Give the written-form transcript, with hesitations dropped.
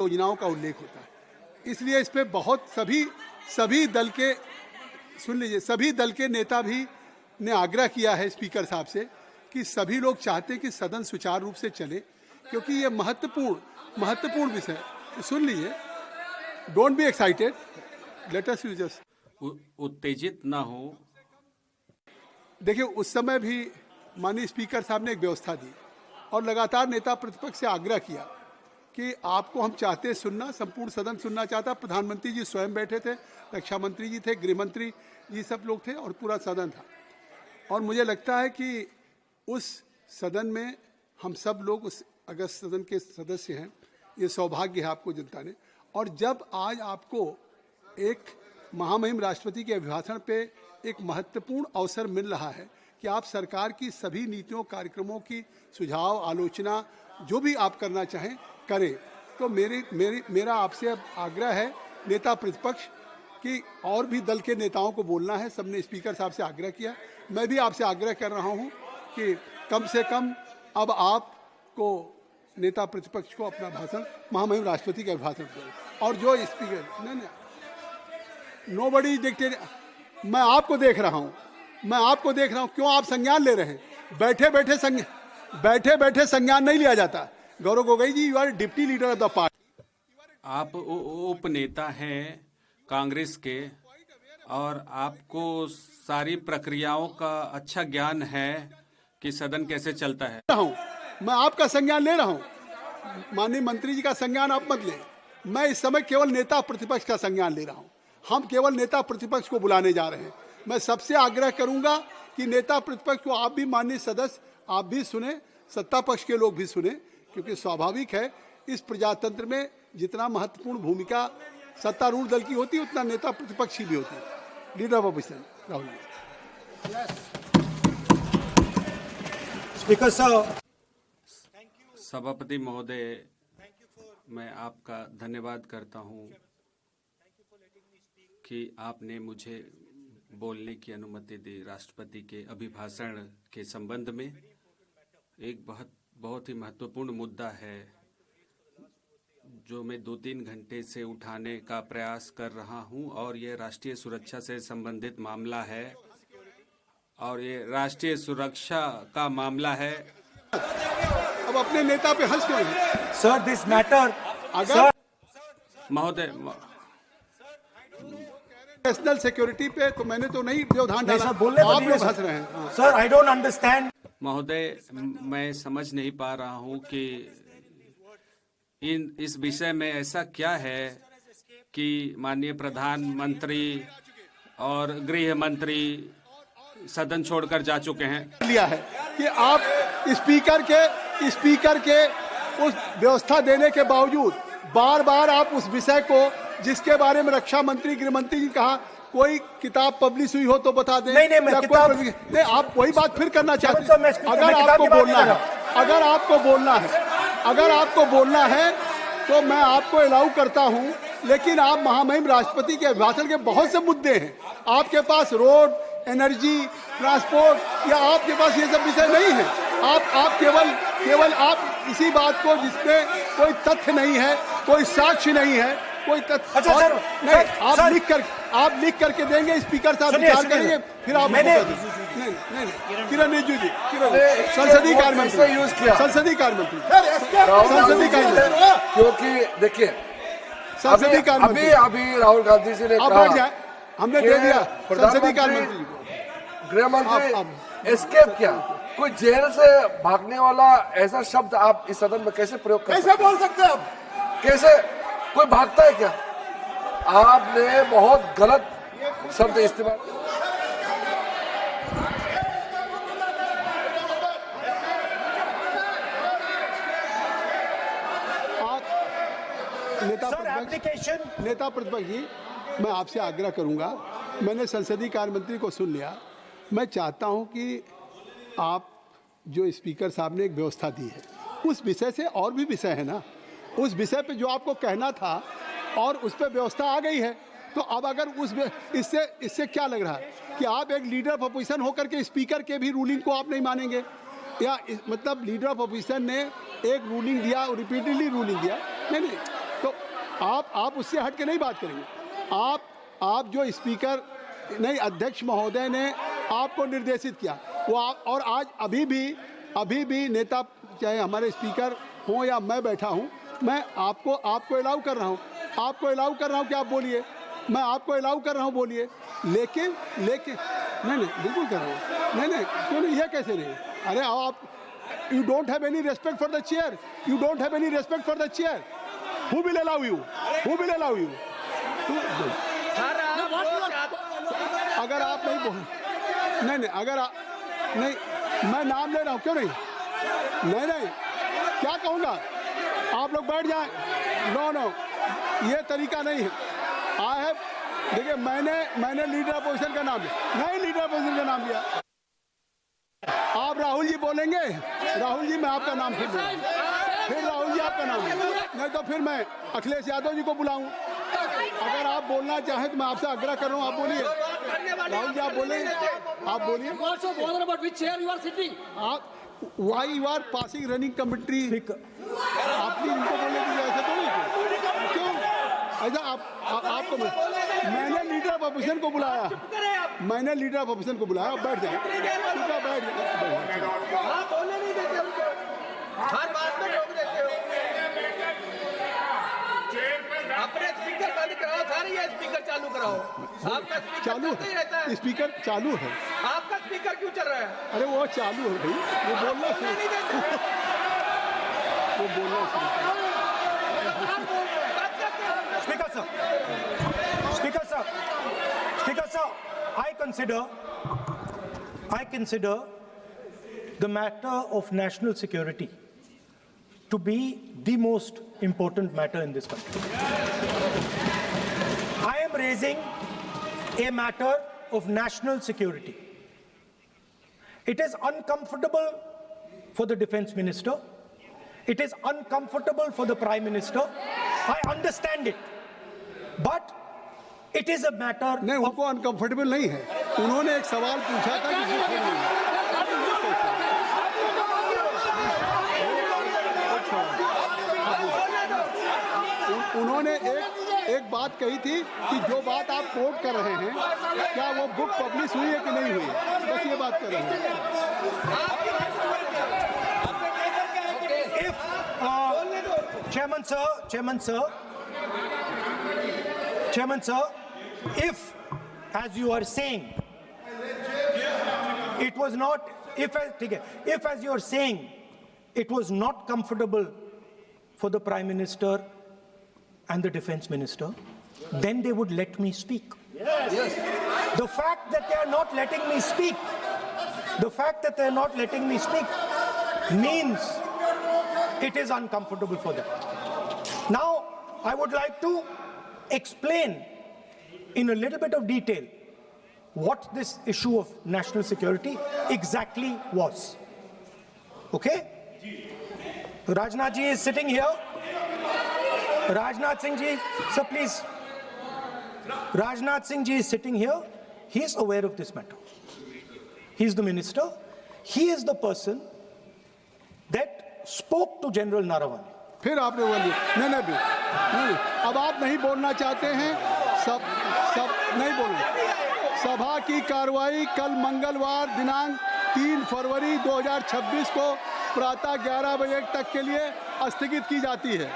योजनाओं का उल्लेख होता है। इसलिए इस पे बहुत सभी दल के, सुन लीजिए, सभी दल के नेता भी ने आग्रह किया है स्पीकर साहब से कि सभी लोग चाहते हैं कि सदन सुचारू रूप से चले, क्योंकि ये महत्वपूर्ण विषय है। सुन लीजिए, don't be excited, let us just उत्तेजित ना हो। देखिए, उस समय भी माननीय स्पीकर साहब ने एक व्यवस्था दी और लगातार नेता प्रतिपक्ष से आग्रह किया कि आपको हम चाहते हैं सुनना, संपूर्ण सदन सुनना चाहता। प्रधानमंत्री जी स्वयं बैठे थे, रक्षा मंत्री जी थे, गृह मंत्री जी सब लोग थे और पूरा सदन था। और मुझे लगता है कि उस सदन में हम सब लोग उस अगस्त सदन के सदस्य हैं। ये सौभाग्य है आपको जनता ने। और जब आज आपको एक महामहिम राष्ट्रपति के अभिभाषण पे एक महत्वपूर्ण अवसर मिल रहा है कि आप सरकार की सभी नीतियों, कार्यक्रमों की सुझाव, आलोचना जो भी आप करना चाहें करें, तो मेरा आपसे अब आग्रह है नेता प्रतिपक्ष कि और भी दल के नेताओं को बोलना है। सबने स्पीकर साहब से आग्रह किया, मैं भी आपसे आग्रह कर रहा हूं कि कम से कम अब आपको नेता प्रतिपक्ष को अपना भाषण, महामहिम राष्ट्रपति का भाषण दें। और जो स्पीकर नहीं, नोबडी डिक्टेट, मैं आपको देख रहा हूं, क्यों आप संज्ञान ले रहे हैं? बैठे बैठे संज्ञान नहीं लिया जाता। Gaurav Gogoi ji, you are deputy leader of the party. आप उप नेता हैं कांग्रेस के और आपको सारी प्रक्रियाओं का अच्छा ज्ञान है कि सदन कैसे चलता है। मैं आपका संज्ञान ले रहा हूं, माननीय मंत्री जी का संज्ञान आप मत लें। मैं इस समय केवल नेता प्रतिपक्ष का संज्ञान ले रहा हूं। हम केवल नेता प्रतिपक्ष को बुलाने जा रहे हैं। मैं सबसे आग्रह करूंगा कि नेता प्रतिपक्ष को आप भी, माननीय सदस्य, आप भी सुने, सत्ता पक्ष के लोग भी सुने, क्योंकि स्वाभाविक है इस प्रजातंत्र में जितना महत्वपूर्ण भूमिका सत्तारूढ़ दल की होती है उतना नेता प्रतिपक्ष की भी होती है। Leader of opposition Rahul ji. Speaker साहब। सभापति महोदय, मैं आपका धन्यवाद करता हूं कि आपने मुझे बोलने की अनुमति दी। राष्ट्रपति के अभिभाषण के संबंध में एक बहुत ही महत्वपूर्ण मुद्दा है जो मैं 2-3 घंटे से उठाने का प्रयास कर रहा हूं, और ये राष्ट्रीय सुरक्षा से संबंधित मामला है और ये राष्ट्रीय सुरक्षा का मामला है। अब अपने नेता पे हंस क्यों हैं? सर, दिस मैटर, अगर महोदय, नेशनल सिक्योरिटी पे तो मैंने तो नहीं व्यवधान डाला। सर, बोलने आप लोग हंस रहे हैं। Sir, I don't understand. महोदय, मैं समझ नहीं पा रहा हूं कि इस विषय में ऐसा क्या है कि माननीय प्रधानमंत्री और गृह मंत्री सदन छोड़कर जा चुके हैं। लिया है कि आप स्पीकर के उस व्यवस्था देने के बावजूद बार बार आप उस विषय को, जिसके बारे में रक्षा मंत्री, गृह मंत्री जी कहा, कोई किताब पब्लिश हुई हो तो बता दें। नहीं, मैं किताब नहीं, आप वही बात फिर करना चाहते हैं। अगर आपको बोलना है तो मैं आपको अलाउ करता हूं, लेकिन आप महामहिम राष्ट्रपति के अभिभाषण के बहुत से मुद्दे हैं। आपके पास रोड, एनर्जी, ट्रांसपोर्ट, या आपके पास ये सब विषय नहीं है। आप केवल आप इसी बात को, जिसमें कोई तथ्य नहीं है, कोई साक्ष्य नहीं है, कोई तथ्य। अच्छा सर, नहीं, आप लिख करके देंगे, स्पीकर साहब विचार करेंगे, फिर आप नहीं, किरण रिजिजू जी, संसदीय कार्य मंत्री यूज किया, संसदीय कार्य मंत्री, क्योंकि देखिए संसदीय कार्य मंत्री अभी राहुल गांधी जी ने कहा, हमने दे दिया संसदीय कार्य मंत्री को, गृह मंत्री एस्केप किया। कोई जेल से भागने वाला ऐसा शब्द आप इस सदन में कैसे प्रयोग कर कैसे बोल सकते हैं? कैसे कोई भागता है क्या? आपने बहुत गलत शब्द इस्तेमाल। नेता प्रतिपक्ष जी, मैं आपसे आग्रह करूंगा, मैंने संसदीय कार्य मंत्री को सुन लिया। मैं चाहता हूं कि आप जो स्पीकर साहब ने एक व्यवस्था दी है, उस विषय से और भी विषय है ना, उस विषय पे जो आपको कहना था और उस पर व्यवस्था आ गई है, तो अब अगर इससे क्या लग रहा है कि आप एक लीडर ऑफ अपोजिशन होकर के स्पीकर के भी रूलिंग को आप नहीं मानेंगे? या मतलब लीडर ऑफ अपोजिशन ने एक रूलिंग दिया, रिपीटेडली रूलिंग दिया, नहीं, तो आप उससे हट के नहीं बात करेंगे। आप जो स्पीकर नहीं, अध्यक्ष महोदय ने आपको निर्देशित किया वो आप, और आज अभी भी नेता चाहे हमारे स्पीकर हों या मैं बैठा हूं, मैं आपको अलाउ कर रहा हूं कि आप बोलिए, मैं आपको अलाउ कर रहा हूं बोलिए, लेकिन नहीं बिल्कुल कर रहा हूं, नहीं क्यों नहीं, यह कैसे नहीं? अरे आप you don't have any respect for the chair, who will allow you? अगर आप नहीं बोल, नहीं अगर आप नहीं, मैं नाम ले रहा हूँ, क्यों नहीं? नहीं क्या कहूँगा? आप लोग बैठ जाएं। नो ये तरीका नहीं है। देखिए मैंने लीडर अपोजिशन का नाम लिया, नहीं लीडर अपोजिशन का नाम लिया। आप राहुल जी बोलेंगे, राहुल जी मैं आपका नाम फिर राहुल जी आपका नाम, नहीं तो फिर मैं अखिलेश यादव जी को बुलाऊं। अगर आप बोलना चाहें तो मैं आपसे आग्रह कर रहा हूं, आप बोलिए। राहुल जी आप बोलेंगे, आप बोलिए। आप why you are passing running commentary, आप भी इनको बोलने दीजिए, ऐसा तो नहीं क्यों? ऐसा आपको मैंने लीडर ऑफ अपोजिशन को बुलाया, आप बैठ जाए, बैठ जाए। हर बात में रोक देते हो। अपने स्पीकर बंद कराओ, सारे ये स्पीकर चालू कराओ। आपका स्पीकर चालू चलता ही रहता है। स्पीकर चालू है। आपका स्पीकर क्यों चल रहा है? अरे वो चालू है भाई, वो बोलना नहीं देते। वो बोलना Speaker sir, I consider the matter of national security to be the most important matter in this country. I am raising a matter of national security. It is uncomfortable for the defense minister. It is uncomfortable for the prime minister. I understand it. But it is a matter नहीं, उनको uncomfortable नहीं है। उन्होंने एक सवाल पूछा था उन्होंने एक बात कही थी कि जो बात आप कोट कर रहे हैं, क्या वो बुक पब्लिश हुई है कि नहीं हुई, बस ये बात कर रहे हैं। Chairman sir, if, as you are saying, it was not, if as you are saying, it was not comfortable for the Prime Minister and the Defense Minister, then they would let me speak. Yes. The fact that they are not letting me speak, means it is uncomfortable for them. Now, I would like to explain in a little bit of detail what this issue of national security exactly was. Okay? Rajnath ji is sitting here. Rajnath Singh ji, sir please. Rajnath Singh ji is sitting here. He is aware of this matter. He is the minister. He is the person that spoke to General Naravane. फिर आपने बोलिए नहीं, अब आप नहीं बोलना चाहते हैं, सब नहीं बोलना। सभा की कार्रवाई कल मंगलवार दिनांक 3 फरवरी 2026 को प्रातः 11 बजे तक के लिए स्थगित की जाती है।